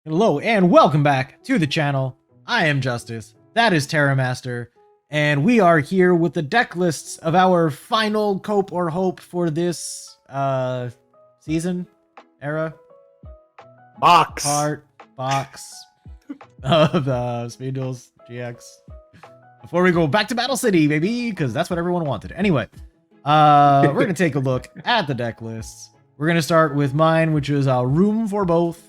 Hello and welcome back to the channel. I am Justice, that is Terramaster, and we are here with the deck lists of our final cope or hope for this season, era, box of Speed Duels GX. Before we go back to Battle City, baby, because that's what everyone wanted. Anyway, we're gonna take a look at the deck lists. We're gonna start with mine, which is Room for Both.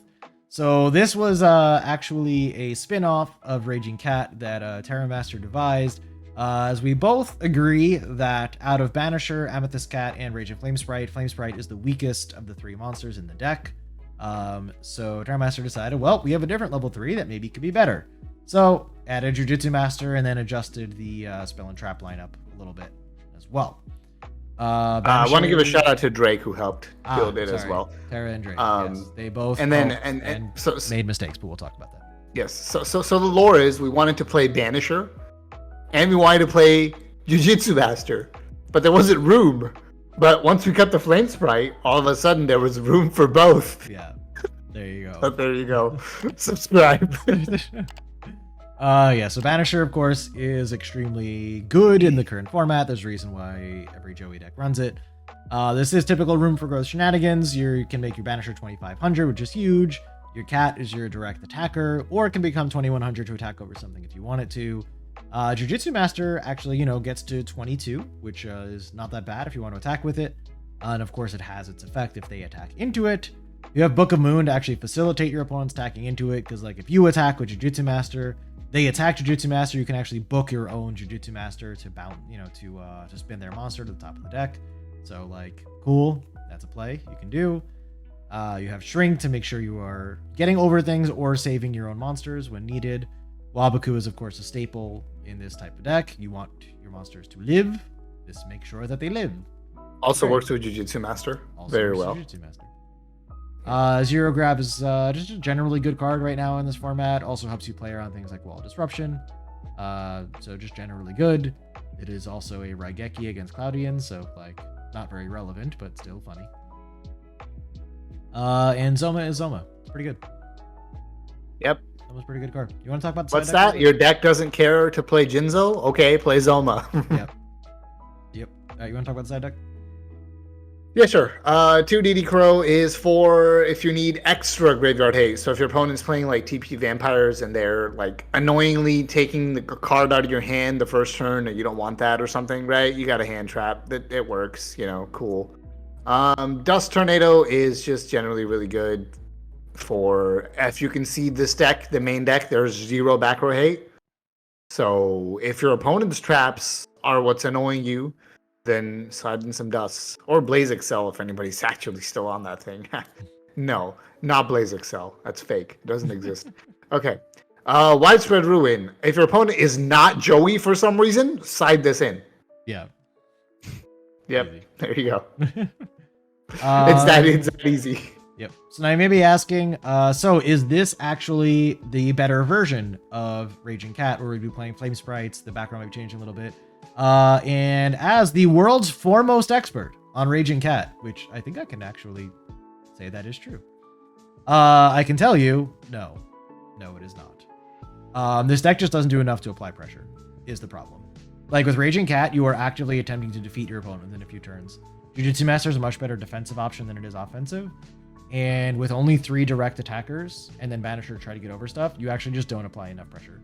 So this was actually a spin-off of Raging Cat that Terramaster devised, as we both agree that out of Banisher, Amethyst Cat, and Raging Flame Sprite is the weakest of the three monsters in the deck. So Terramaster decided, well, we have a different level 3 that maybe could be better. So added Jujutsu Master and then adjusted the Spell and Trap lineup a little bit as well. I want to give a shout out to Drake who helped build it as well. Terra and Drake. Yes, they both so made mistakes, but we'll talk about that. Yes. So the lore is we wanted to play Banisher, and we wanted to play Jujutsu Master, but there wasn't room. But once we cut the Flame Sprite, all of a sudden there was room for both. Yeah. There you go. But there you go. Subscribe. Yeah, so Banisher, of course, is extremely good in the current format. There's a reason why every Joey deck runs it. This is typical room for growth shenanigans. You can make your Banisher 2500, which is huge. Your cat is your direct attacker, or it can become 2100 to attack over something if you want it to. Jujutsu Master actually, gets to 22, which is not that bad if you want to attack with it. And of course, it has its effect if they attack into it. You have Book of Moon to actually facilitate your opponents attacking into it, because like if you attack with Jujutsu Master, they attack Jujutsu Master, you can actually book your own Jujutsu Master to bounce, to spin their monster to the top of the deck. So like, cool, that's a play you can do. You have Shrink to make sure you are getting over things or saving your own monsters when needed. Wabaku is of course a staple in this type of deck. You want your monsters to live. This makes sure that they live. Also works with Jujutsu Master very well. Jujutsu Master. Zero Grab is just a generally good card right now in this format. Also helps you play around things like Wall Disruption. So just generally good. It is also a Raigeki against Cloudians, so like not very relevant, but still funny. And Zoma is Zoma. It's pretty good. Yep. That was a pretty good card. You want to talk about the What's that? Your deck doesn't care to play Jinzo? Okay, play Zoma. Yep. All right, you want to talk about the side deck? Yeah, sure. 2 DD Crow is for if you need extra graveyard haste. So if your opponent's playing like TP vampires and they're like annoyingly taking the card out of your hand the first turn and you don't want that or something, right? You got a hand trap. It works, cool. Dust Tornado is just generally really good for if you can see this deck, the main deck, there's 0 back row hate. So if your opponent's traps are what's annoying you, then slide in some dust. Or Blaze Excel if anybody's actually still on that thing. No, not Blaze Excel. That's fake. It doesn't exist. Okay. Widespread Ruin. If your opponent is not Joey for some reason, slide this in. Yeah. Yep. Easy. There you go. It's that easy. Yep. So now you may be asking, so is this actually the better version of Raging Cat, where we'd be playing Flame Sprites, the background might be changing a little bit? And as the world's foremost expert on Raging Cat, which I think I can actually say that is true, I can tell you, no, it is not. This deck just doesn't do enough to apply pressure, is the problem. Like with Raging Cat, you are actively attempting to defeat your opponent within a few turns. Jujutsu Master is a much better defensive option than it is offensive. And with only 3 direct attackers and then Banisher to try to get over stuff, you actually just don't apply enough pressure.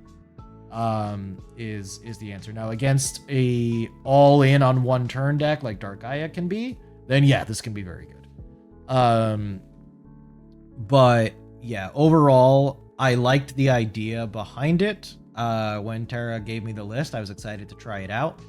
Is the answer. Now against a all-in on 1 turn deck like Dark Gaia can be, then yeah, this can be very good. But yeah, overall, I liked the idea behind it. When Terra gave me the list, I was excited to try it out.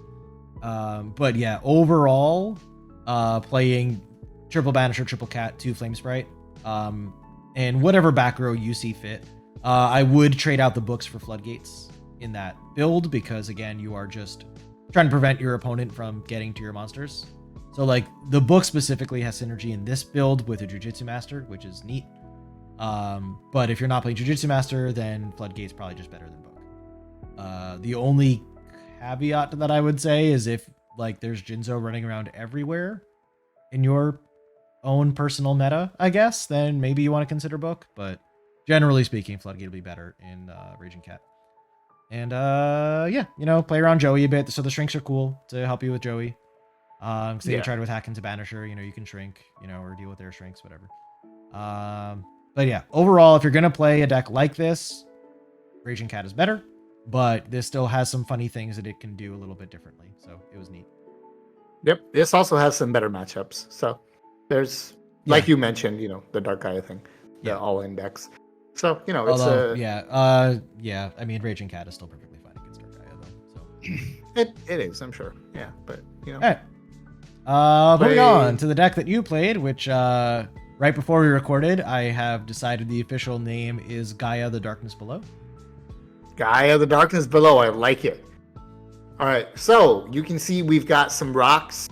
But yeah, overall, playing triple Banisher, triple Cat, 2 Flame Sprite, and whatever back row you see fit. I would trade out the books for Floodgates in that build, because again, you are just trying to prevent your opponent from getting to your monsters. So like the book specifically has synergy in this build with a Jujutsu Master, which is neat. But if you're not playing Jujutsu Master, then Floodgate's probably just better than book. The only caveat to that I would say is if like there's Jinzo running around everywhere in your own personal meta, I guess, then maybe you want to consider book. But generally speaking, Floodgate will be better in Raging Cat. And yeah, play around Joey a bit. So the shrinks are cool to help you with Joey. Say you tried with Hack into Banisher, you can shrink, or deal with their shrinks, whatever. But yeah, overall, if you're gonna play a deck like this, Raging Cat is better, but this still has some funny things that it can do a little bit differently. So it was neat. Yep. This also has some better matchups. So there's, like you mentioned, the Dark Gaia thing, the all-in decks. So, it's yeah. I mean, Raging Cat is still perfectly fine against Dark Gaia, though. So it is, I'm sure. Yeah, but All right. Moving on to the deck that you played, which right before we recorded, I have decided the official name is Gaia: The Darkness Below. Gaia: The Darkness Below. I like it. All right, so you can see we've got some rocks,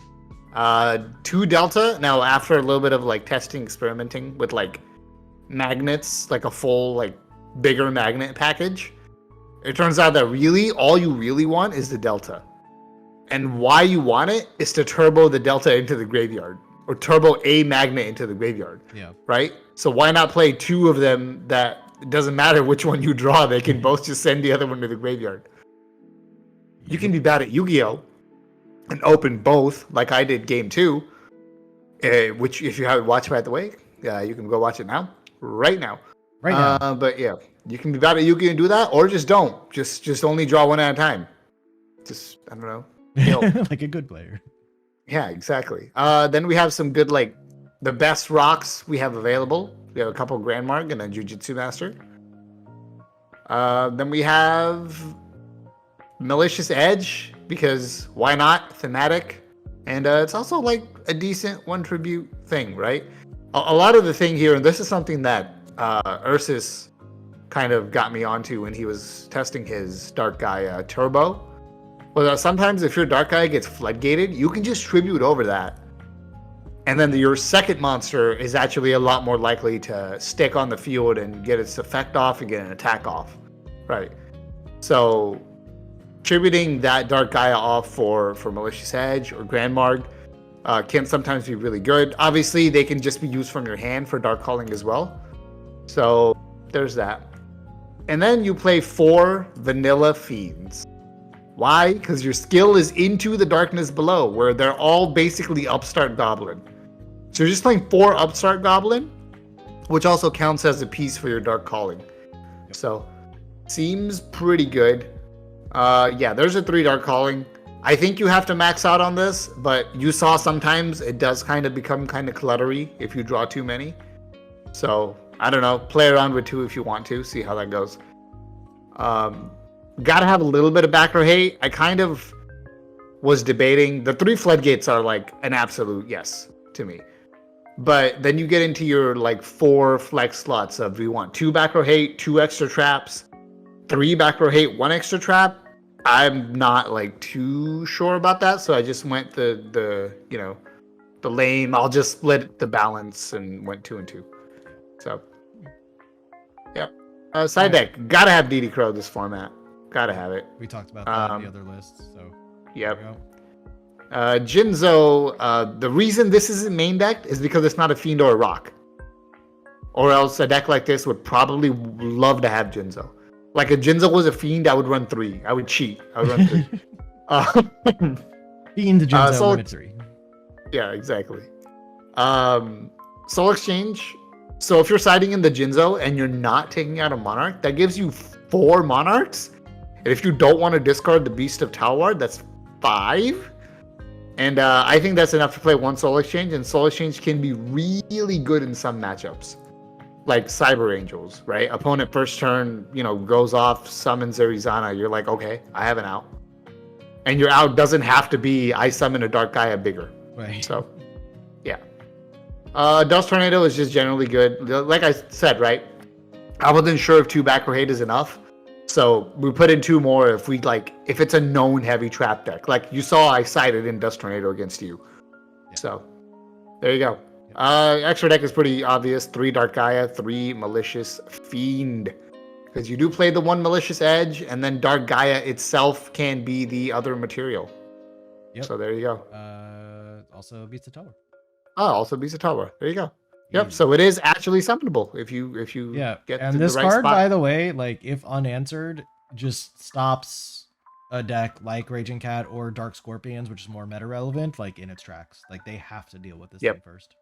2 Delta. Now, after a little bit of testing, experimenting with magnets, a full bigger magnet package, it turns out that really all you really want is the Delta. And why you want it is to turbo the Delta into the graveyard, or turbo a magnet into the graveyard. Yeah. Right? So why not play 2 of them that it doesn't matter which one you draw, they can both just send the other one to the graveyard. You can be bad at Yu-Gi-Oh! And open both, like I did game 2, which if you haven't watched, by the way, you can go watch it now. Right now. But yeah, you can be bad at Yu-Gi-Oh! And do that, or just don't. Just only draw one at a time. Just, I don't know. Like a good player. Yeah, exactly. Then we have some good, the best rocks we have available. We have a couple Grand Mark and a Jujutsu Master. Then we have Malicious Edge, because why not? Thematic. And it's also a decent 1 tribute thing, right? A lot of the thing here, and this is something that Ursus kind of got me onto when he was testing his Dark Gaia Turbo. Well, sometimes if your Dark Gaia gets floodgated, you can just tribute over that. And then your second monster is actually a lot more likely to stick on the field and get its effect off and get an attack off. Right. So tributing that Dark Gaia off for Malicious Edge or Grand Marg can sometimes be really good. Obviously, they can just be used from your hand for Dark Calling as well. So there's that. And then you play 4 Vanilla Fiends. Why? Because your skill is into the Darkness Below, where they're all basically Upstart Goblin. So you're just playing 4 Upstart Goblin, which also counts as a piece for your Dark Calling. So, seems pretty good. Yeah, there's a 3 Dark Calling. I think you have to max out on this, but you saw sometimes it does kind of become kind of cluttery if you draw too many. So, I don't know. Play around with 2 if you want to. See how that goes. Gotta have a little bit of back row hate. I kind of was debating. The 3 floodgates are an absolute yes to me. But then you get into your 4 flex slots of we want 2 back row hate, 2 extra traps, 3 back row hate, 1 extra trap. I'm not too sure about that, so I just went the lame. I'll just split the balance and went 2 and 2. So, yep. Side deck, gotta have DD Crow this format. Gotta have it. We talked about that in the other lists, so. Yep. Jinzo, the reason this isn't main decked is because it's not a Fiend or a Rock. Or else a deck like this would probably love to have Jinzo. If Jinzo was a Fiend, I would run 3. I would cheat. I would run 3. Fiend to Jinzo, limit 3. Yeah, exactly. Soul Exchange. So if you're siding in the Jinzo and you're not taking out a Monarch, that gives you 4 Monarchs. And if you don't want to discard the Beast of Talwar, that's 5. And I think that's enough to play 1 Soul Exchange. And Soul Exchange can be really good in some matchups. Like Cyber Angels, right? Opponent first turn, goes off, summons Arizana. You're like, okay, I have an out. And your out doesn't have to be, I summon a Dark Gaia bigger. Right. So, yeah. Dust Tornado is just generally good. Like I said, right? I wasn't sure if 2 back row hate is enough. So we put in 2 more if if it's a known heavy trap deck. You saw I sided in Dust Tornado against you. Yeah. So there you go. Extra deck is pretty obvious. 3 Dark Gaia, 3 Malicious Fiend. Because you do play the 1 Malicious Edge, and then Dark Gaia itself can be the other material. Yep. So there you go. Also Beats the Tower. Oh, also Beats the Tower. There you go. Yep. Easy. So it is actually summonable if you Yeah, get and to this the right card, spot. by the way, like if unanswered, just stops a deck like Raging Cat or Dark Scorpions, which is more meta relevant, like in its tracks. Like they have to deal with this Yep. thing first.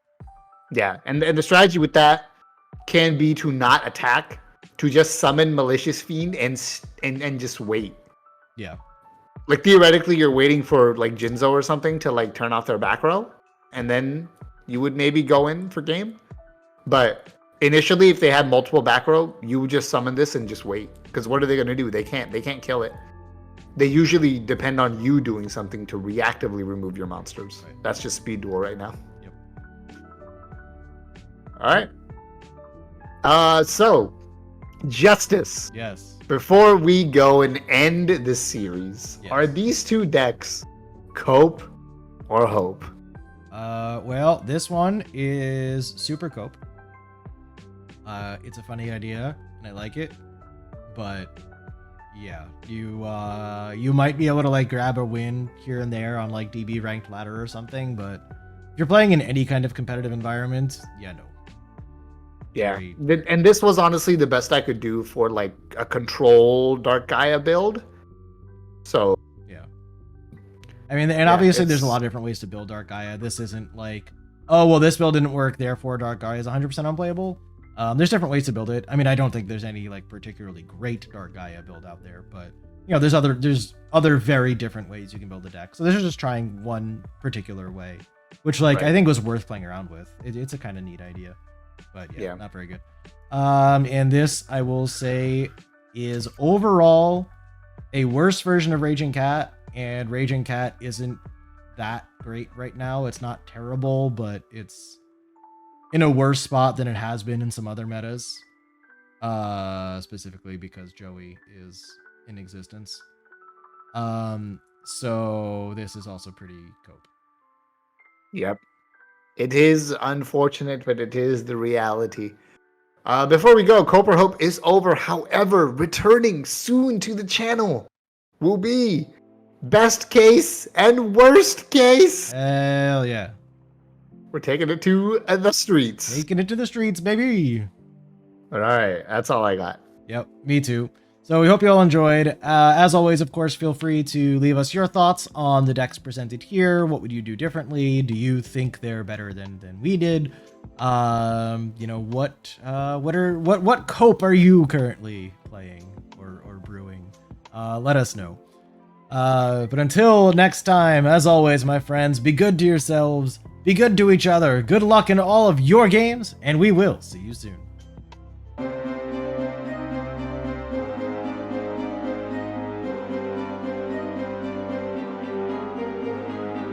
Yeah, and the strategy with that can be to not attack, to just summon Malicious Fiend and just wait. Yeah. Like theoretically, you're waiting for like Jinzo or something to like turn off their back row, and then you would maybe go in for game. But initially, if they had multiple back row, you would just summon this and just wait. Because what are they gonna do? They can't kill it. They usually depend on you doing something to reactively remove your monsters. Right. That's just speed duel right now. Yep. All right. So Justice. Yes. Before we go and end the series, Yes. are these two decks Cope or Hope? Well, this one is super cope. It's a funny idea, and I like it, but yeah, you might be able to like grab a win here and there on like DB ranked ladder or something, but if you're playing in any kind of competitive environment, yeah, no. Yeah, and this was honestly the best I could do for like a control Dark Gaia build. So yeah, I mean, and Yeah, obviously there's a it's- lot of different ways to build Dark Gaia. This isn't like, oh well, this build didn't work, therefore Dark Gaia is 100% unplayable. There's different ways to build it. I mean, I don't think there's any like particularly great Dark Gaia build out there, but you know, there's other very different ways you can build a deck. So this is just trying one particular way, which like Right. I think was worth playing around with. It's a kind of neat idea, but yeah, Yeah. not very good. And this I will say is overall a worse version of Raging Cat, and Raging Cat isn't that great right now. It's not terrible, but it's in a worse spot than it has been in some other metas. Specifically because Joey is in existence. So this is also pretty cope. Yep. It is unfortunate, but it is the reality. Before we go, Cope or Hope is over. However, returning soon to the channel will be best case and worst case. Hell yeah. We're taking it to the streets. Taking it to the streets, baby. All right, that's all I got. Yep, me too. So we hope you all enjoyed. As always, of course, feel free to leave us your thoughts on the decks presented here. What would you do differently? Do you think they're better than we did? You know, what cope are you currently playing or brewing? Let us know. But until next time, as always, my friends, be good to yourselves, be good to each other, good luck in all of your games, and we will see you soon.